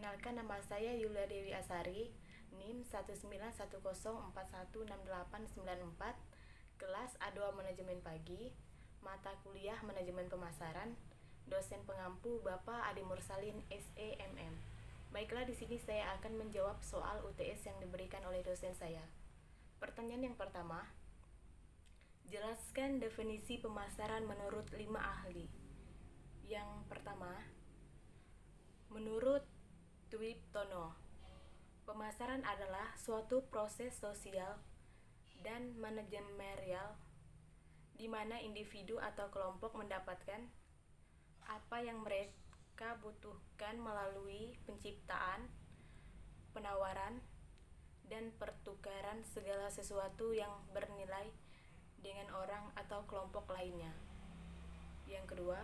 Perkenalkan, nama saya Yulia Dewi Asari, NIM 19104168894, kelas A2 Manajemen Pagi, mata kuliah Manajemen Pemasaran, dosen pengampu Bapak Adi Mursalin SEMM. Baiklah, di sini saya akan menjawab soal UTS yang diberikan oleh dosen saya. Pertanyaan yang pertama, jelaskan definisi pemasaran menurut 5 ahli. Yang pertama, menurut Dwiptono, pemasaran adalah suatu proses sosial dan manajemerial di mana individu atau kelompok mendapatkan apa yang mereka butuhkan melalui penciptaan, penawaran, dan pertukaran segala sesuatu yang bernilai dengan orang atau kelompok lainnya. Yang kedua,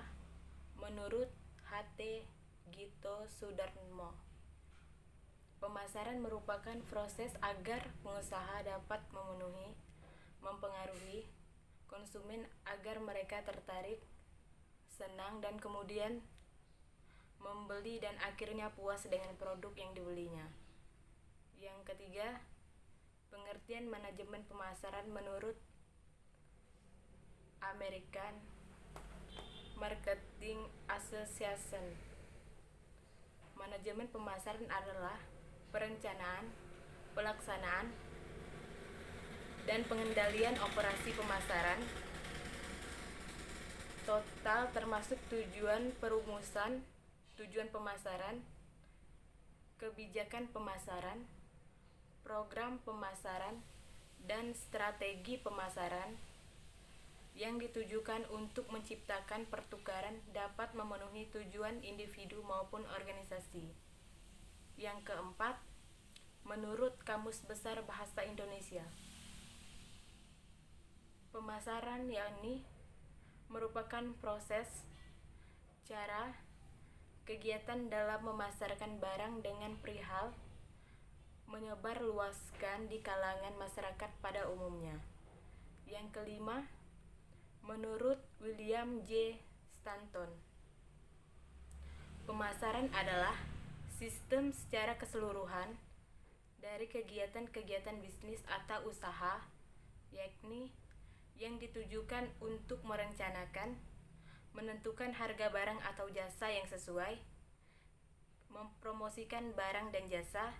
menurut H.T. Gito Sudarmo, pemasaran merupakan proses agar pengusaha dapat mempengaruhi konsumen agar mereka tertarik, senang, dan kemudian membeli dan akhirnya puas dengan produk yang dibelinya. Yang ketiga, pengertian manajemen pemasaran menurut American Marketing Association. Manajemen pemasaran adalah perencanaan, pelaksanaan, dan pengendalian operasi pemasaran total termasuk perumusan tujuan pemasaran, kebijakan pemasaran, program pemasaran, dan strategi pemasaran yang ditujukan untuk menciptakan pertukaran dapat memenuhi tujuan individu maupun organisasi. Yang keempat, menurut Kamus Besar Bahasa Indonesia, pemasaran yakni merupakan proses, cara, kegiatan dalam memasarkan barang dengan perihal menyebarluaskan di kalangan masyarakat pada umumnya. Yang kelima, menurut William J. Stanton, pemasaran adalah sistem secara keseluruhan dari kegiatan-kegiatan bisnis atau usaha, yakni yang ditujukan untuk merencanakan, menentukan harga barang atau jasa yang sesuai, mempromosikan barang dan jasa,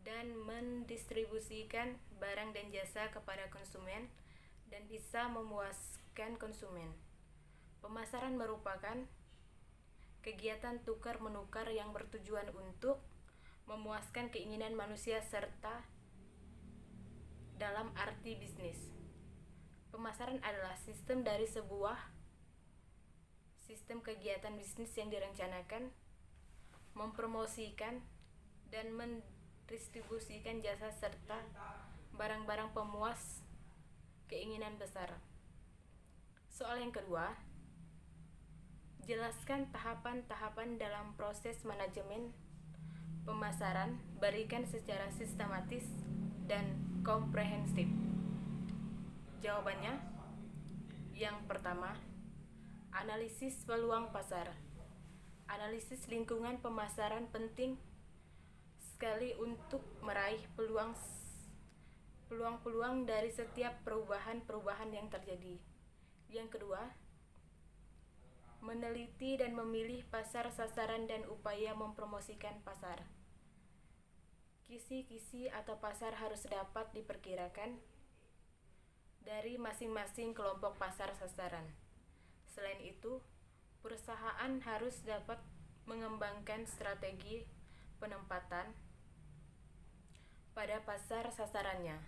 dan mendistribusikan barang dan jasa kepada konsumen dan bisa memuaskan konsumen. Pemasaran merupakan kegiatan tukar-menukar yang bertujuan untuk memuaskan keinginan manusia serta dalam arti bisnis. Pemasaran adalah sistem dari sebuah sistem kegiatan bisnis yang direncanakan, mempromosikan, dan mendistribusikan jasa serta barang-barang pemuas keinginan besar. Soal yang kedua, jelaskan tahapan-tahapan dalam proses manajemen pemasaran, berikan secara sistematis dan komprehensif. Jawabannya, yang pertama, analisis peluang pasar. Analisis lingkungan pemasaran penting sekali untuk meraih peluang-peluang dari setiap perubahan-perubahan yang terjadi. Yang kedua, meneliti dan memilih pasar sasaran dan upaya mempromosikan pasar. Kisi-kisi atau pasar harus dapat diperkirakan dari masing-masing kelompok pasar sasaran. Selain itu, perusahaan harus dapat mengembangkan strategi penempatan pada pasar sasarannya.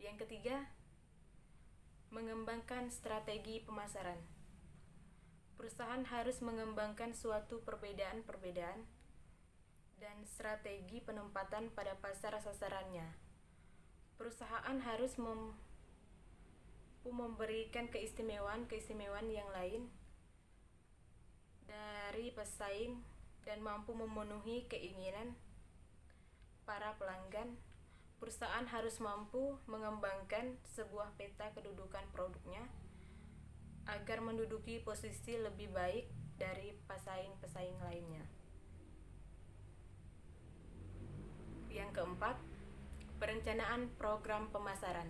Yang ketiga, mengembangkan strategi pemasaran. Perusahaan harus mengembangkan suatu perbedaan dan strategi penempatan pada pasar sasarannya. Perusahaan harus memberikan keistimewaan yang lain dari pesaing dan mampu memenuhi keinginan para pelanggan. Perusahaan harus mampu mengembangkan sebuah peta kedudukan produknya agar menduduki posisi lebih baik dari pesaing-pesaing lainnya. Perencanaan program pemasaran.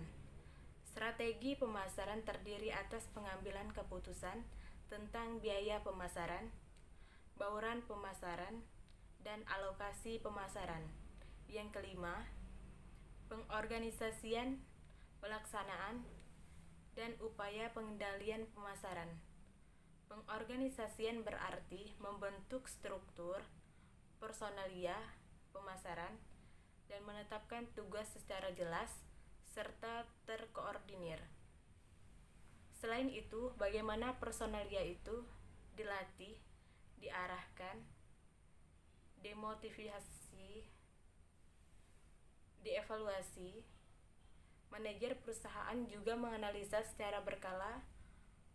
Strategi pemasaran terdiri atas pengambilan keputusan tentang biaya pemasaran, bauran pemasaran, dan alokasi pemasaran. Yang kelima, pengorganisasian, pelaksanaan, dan upaya pengendalian pemasaran. Pengorganisasian berarti membentuk struktur, personalia, pemasaran, dan menetapkan tugas secara jelas serta terkoordinir. Selain itu, bagaimana personalia itu dilatih, diarahkan, demotivasi, dievaluasi. Manajer perusahaan juga menganalisa secara berkala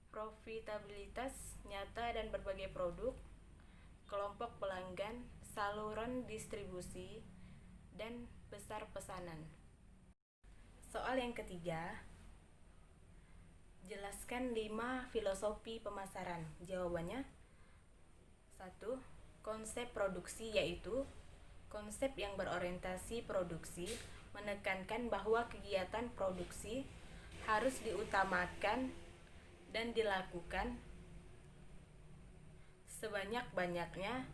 profitabilitas nyata dan berbagai produk, kelompok pelanggan, saluran distribusi, dan besar pesanan. Soal yang ketiga, jelaskan 5 filosofi pemasaran. Jawabannya 1. Konsep produksi, yaitu konsep yang berorientasi produksi menekankan bahwa kegiatan produksi harus diutamakan dan dilakukan sebanyak-banyaknya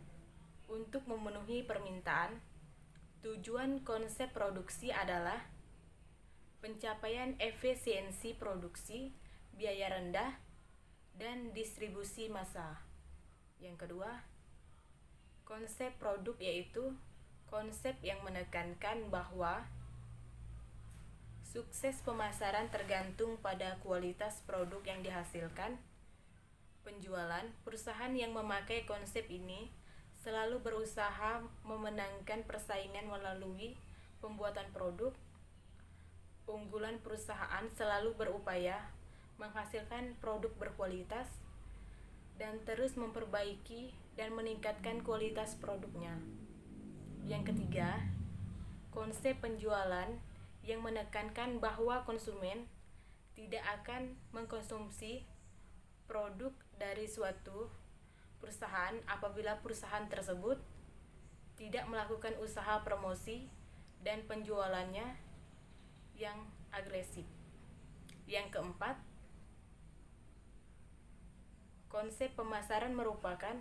untuk memenuhi permintaan. Tujuan konsep produksi adalah pencapaian efisiensi produksi, biaya rendah, dan distribusi massal. Yang kedua, konsep produk yaitu konsep yang menekankan bahwa sukses pemasaran tergantung pada kualitas produk yang dihasilkan. Penjualan, perusahaan yang memakai konsep ini selalu berusaha memenangkan persaingan melalui pembuatan produk. Unggulan perusahaan selalu berupaya menghasilkan produk berkualitas dan terus memperbaiki dan meningkatkan kualitas produknya. Yang ketiga, konsep penjualan yang menekankan bahwa konsumen tidak akan mengkonsumsi produk dari suatu perusahaan apabila perusahaan tersebut tidak melakukan usaha promosi dan penjualannya yang agresif. Yang keempat, konsep pemasaran merupakan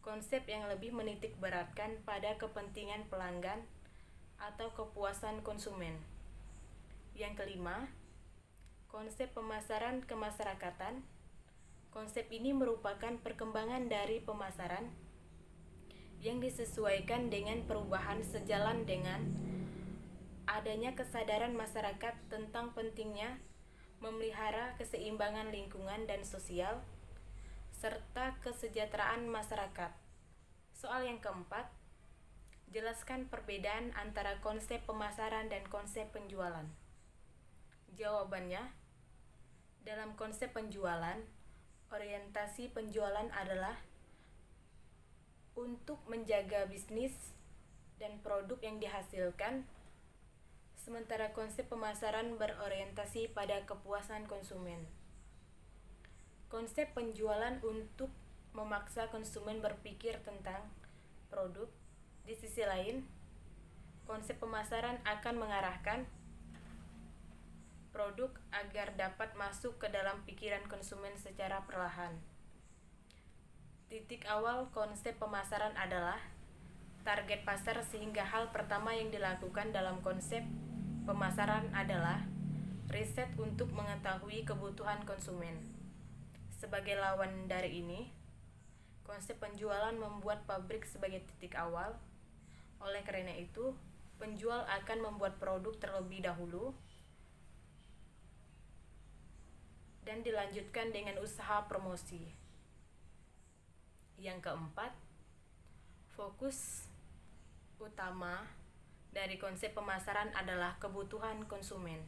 konsep yang lebih menitik beratkan pada kepentingan pelanggan atau kepuasan konsumen. Yang kelima, konsep pemasaran kemasyarakatan. Konsep ini merupakan perkembangan dari pemasaran yang disesuaikan dengan perubahan sejalan dengan adanya kesadaran masyarakat tentang pentingnya memelihara keseimbangan lingkungan dan sosial serta kesejahteraan masyarakat. Soal yang keempat, jelaskan perbedaan antara konsep pemasaran dan konsep penjualan. Jawabannya, dalam konsep penjualan, orientasi penjualan adalah untuk menjaga bisnis dan produk yang dihasilkan, sementara konsep pemasaran berorientasi pada kepuasan konsumen. Konsep penjualan untuk memaksa konsumen berpikir tentang produk. Di sisi lain, konsep pemasaran akan mengarahkan produk agar dapat masuk ke dalam pikiran konsumen secara perlahan. Titik awal konsep pemasaran adalah target pasar, sehingga hal pertama yang dilakukan dalam konsep pemasaran adalah riset untuk mengetahui kebutuhan konsumen. Sebagai lawan dari ini, konsep penjualan membuat pabrik sebagai titik awal. Oleh karena itu, penjual akan membuat produk terlebih dahulu dan dilanjutkan dengan usaha promosi. Yang keempat, fokus utama dari konsep pemasaran adalah kebutuhan konsumen.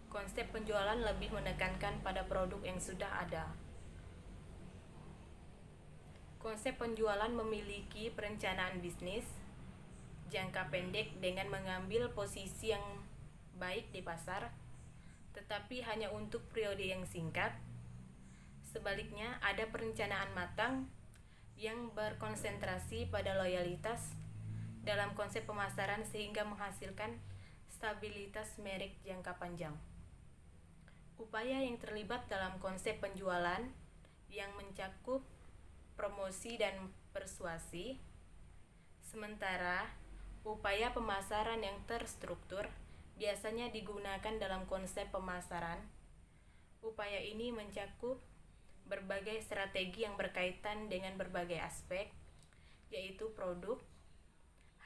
Konsep penjualan lebih menekankan pada produk yang sudah ada. Konsep penjualan memiliki perencanaan bisnis jangka pendek dengan mengambil posisi yang baik di pasar, tetapi hanya untuk periode yang singkat. Sebaliknya, ada perencanaan matang yang berkonsentrasi pada loyalitas dalam konsep pemasaran sehingga menghasilkan Stabilitas merek jangka panjang. Upaya yang terlibat dalam konsep penjualan yang mencakup promosi dan persuasi, sementara upaya pemasaran yang terstruktur biasanya digunakan dalam konsep pemasaran. Upaya ini mencakup berbagai strategi yang berkaitan dengan berbagai aspek, yaitu produk,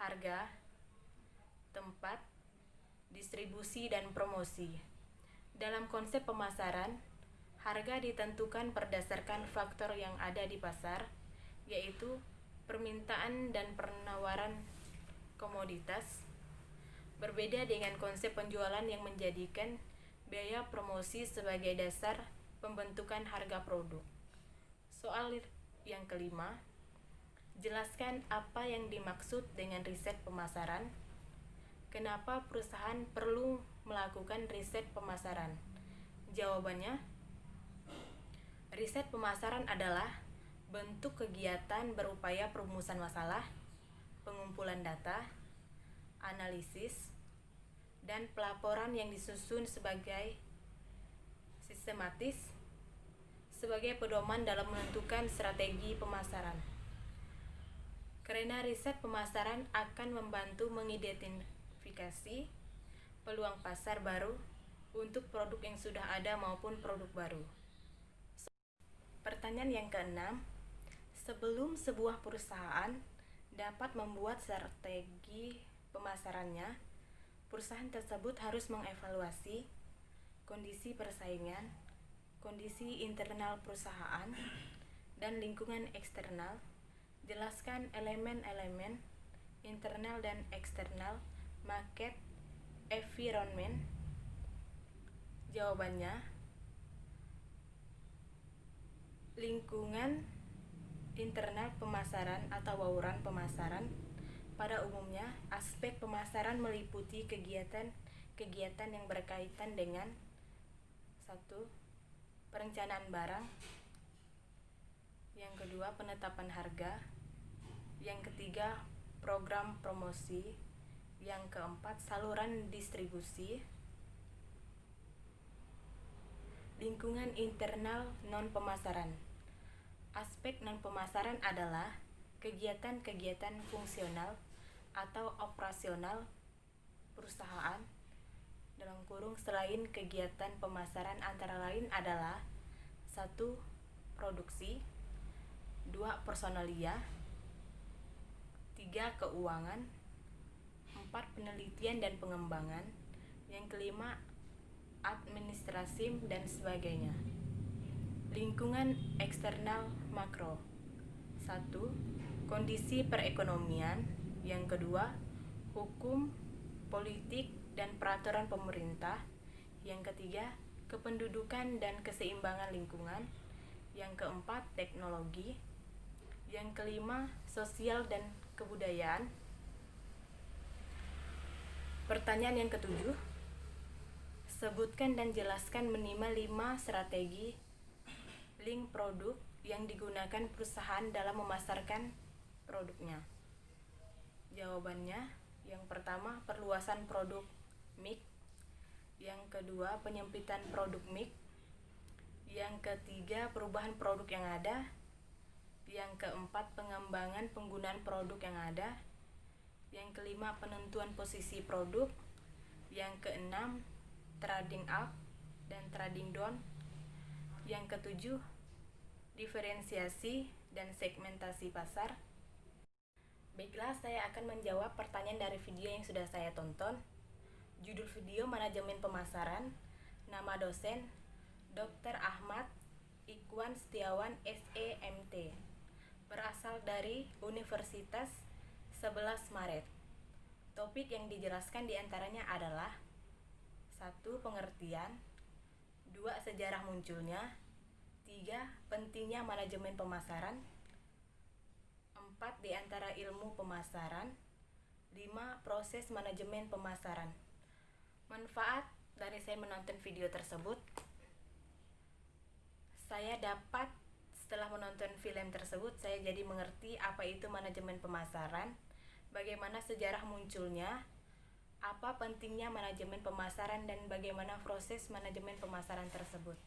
harga, tempat, distribusi, dan promosi. Dalam konsep pemasaran, harga ditentukan berdasarkan faktor yang ada di pasar, yaitu permintaan dan penawaran komoditas. Berbeda dengan konsep penjualan yang menjadikan biaya promosi sebagai dasar pembentukan harga produk. Soal yang kelima, jelaskan apa yang dimaksud dengan riset pemasaran. Kenapa perusahaan perlu melakukan riset pemasaran? Jawabannya, riset pemasaran adalah bentuk kegiatan berupaya perumusan masalah, pengumpulan data, analisis, dan pelaporan yang disusun sebagai sistematis sebagai pedoman dalam menentukan strategi pemasaran. Karena riset pemasaran akan membantu mengidentifikasi peluang pasar baru untuk produk yang sudah ada maupun produk baru. Pertanyaan yang keenam, sebelum sebuah perusahaan dapat membuat strategi pemasarannya, perusahaan tersebut harus mengevaluasi kondisi persaingan, kondisi internal perusahaan, dan lingkungan eksternal. Jelaskan elemen-elemen internal dan eksternal market environment. Jawabannya, lingkungan internal pemasaran atau bauran pemasaran. Pada umumnya, aspek pemasaran meliputi kegiatan yang berkaitan dengan 1. Perencanaan barang, yang kedua penetapan harga, yang ketiga program promosi, yang keempat saluran distribusi. Lingkungan internal non-pemasaran. Aspek non-pemasaran adalah kegiatan-kegiatan fungsional atau operasional perusahaan dalam kurung selain kegiatan pemasaran, antara lain adalah 1. Produksi, 2. Personalia, 3. Keuangan, 4. Penelitian dan pengembangan, yang kelima administrasi dan sebagainya. Lingkungan eksternal makro. 1. Kondisi perekonomian, yang kedua hukum, politik, dan peraturan pemerintah, yang ketiga kependudukan dan keseimbangan lingkungan, yang keempat teknologi, yang kelima sosial dan kebudayaan. Pertanyaan yang ketujuh, sebutkan dan jelaskan minimal 5 strategi link produk yang digunakan perusahaan dalam memasarkan produknya. Jawabannya, yang pertama perluasan produk mix, yang kedua penyempitan produk mix, yang ketiga perubahan produk yang ada, yang keempat pengembangan penggunaan produk yang ada, yang kelima penentuan posisi produk, yang keenam trading up dan trading down, yang ketujuh diferensiasi dan segmentasi pasar. Baiklah, saya akan menjawab pertanyaan dari video yang sudah saya tonton. Judul video manajemen pemasaran, nama dosen Dr. Ahmad Ikhwan Setiawan SEMT, berasal dari Universitas 11 Maret. Topik yang dijelaskan diantaranya adalah 1. Pengertian, 2. Sejarah munculnya, 3. Pentingnya manajemen pemasaran, 4. Di antara ilmu pemasaran, 5. Proses manajemen pemasaran. Manfaat dari saya menonton video tersebut, saya dapat setelah menonton film tersebut, saya jadi mengerti apa itu manajemen pemasaran, bagaimana sejarah munculnya, Apa pentingnya manajemen pemasaran dan bagaimana proses manajemen pemasaran tersebut?